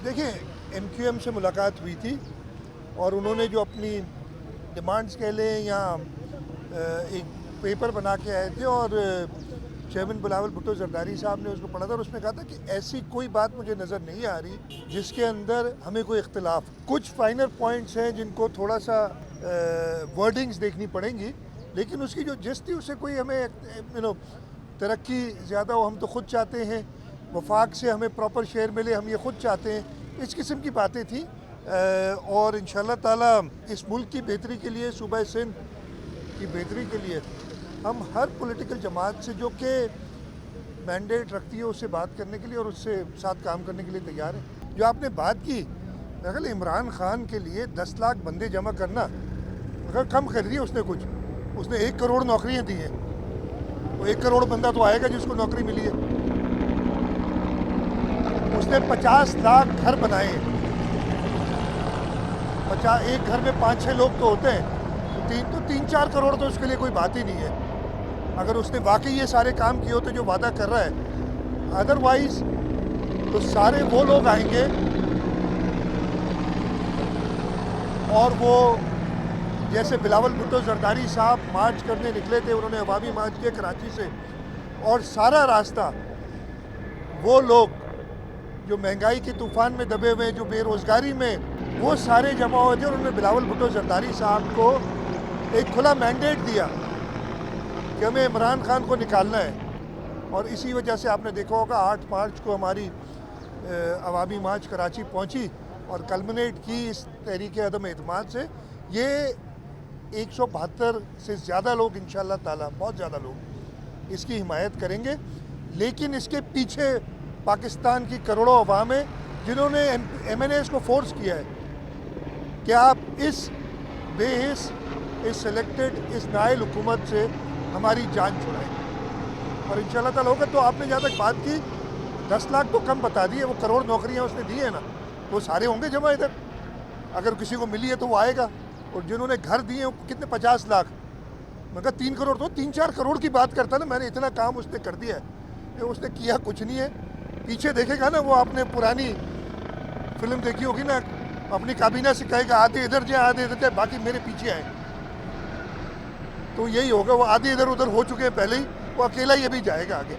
देखिए, एमक्यूएम से मुलाकात हुई थी और उन्होंने जो अपनी डिमांड्स कह लें या एक पेपर बना के आए थे और चेयरमैन बिलावल भुट्टो जरदारी साहब ने उसको पढ़ा था और उसमें कहा था कि ऐसी कोई बात मुझे नज़र नहीं आ रही जिसके अंदर हमें कोई इख्तिलाफ। कुछ फाइनल पॉइंट्स हैं जिनको थोड़ा सा वर्डिंग्स देखनी पड़ेंगी, लेकिन उसकी जो जिस थी उससे कोई हमें तरक्की ज़्यादा हो हम तो ख़ुद चाहते हैं, वफाक से हमें प्रॉपर शेयर मिले हम ये ख़ुद चाहते हैं, इस किस्म की बातें थी। और इंशाअल्लाह ताला इस मुल्क की बेहतरी के लिए, सूबा सिंध की बेहतरी के लिए हम हर पॉलिटिकल जमात से जो कि मैंडेट रखती है उससे बात करने के लिए और उससे साथ काम करने के लिए तैयार हैं। जो आपने बात की, मेरे ख्याल इमरान खान के लिए 10 लाख बंदे जमा करना अगर कम कर रही है उसने 1 करोड़ नौकरियाँ दी हैं, तो 1 करोड़ बंदा तो आएगा जिसको नौकरी मिली है। उसने 50 लाख घर बनाए हैं, 50 एक घर में 5-6 लोग तो होते हैं, तो 3-4 करोड़ तो उसके लिए कोई बात ही नहीं है अगर उसने वाकई ये सारे काम किए होते जो वादा कर रहा है। अदरवाइज तो सारे वो लोग आएंगे और वो जैसे बिलावल भुट्टो जरदारी साहब मार्च करने निकले थे, उन्होंने अवामी मार्च किया कराची से, और सारा रास्ता वो लोग जो महंगाई के तूफान में दबे हुए हैं, जो बेरोज़गारी में, वो सारे जमा हुए थे और उन्होंने बिलावल भुट्टो जरदारी साहब को एक खुला मैंडेट दिया कि हमें इमरान खान को निकालना है। और इसी वजह से आपने देखा होगा 8 मार्च को हमारी अवामी मार्च कराची पहुंची और कल्मिनेट की इस तहरीक अदम एतमाद से। ये 172 से ज़्यादा लोग इंशाअल्लाह ताला, बहुत ज़्यादा लोग इसकी हिमायत करेंगे, लेकिन इसके पीछे पाकिस्तान की करोड़ों अवाम है जिन्होंने MNAs को फोर्स किया है कि आप इस बेहिस, इस सेलेक्टेड, इस नाइल हुकूमत से हमारी जान छुड़ाएं। और इंशाअल्लाह ताला होगा। तो आपने जहाँ तक बात की 10 लाख तो कम बता दी है, वो करोड़ नौकरियाँ उसने दी है ना, वो सारे होंगे जमा इधर, अगर किसी को मिली है तो वो आएगा। और जिन्होंने घर दिए हैं कितने, 50 लाख, मैं कहा 3 करोड़, तो 3-4 करोड़ की बात करता ना, मैंने इतना काम उसने कर दिया है कि उसने किया कुछ नहीं है। पीछे देखेगा ना, वो आपने पुरानी फिल्म देखी होगी ना, अपनी काबीना से कहेगा आधे इधर जाए आधे इधर जाए, बाकी मेरे पीछे आए, तो यही होगा। वो आधे इधर उधर हो चुके हैं पहले ही, वो अकेला ही अभी जाएगा आगे।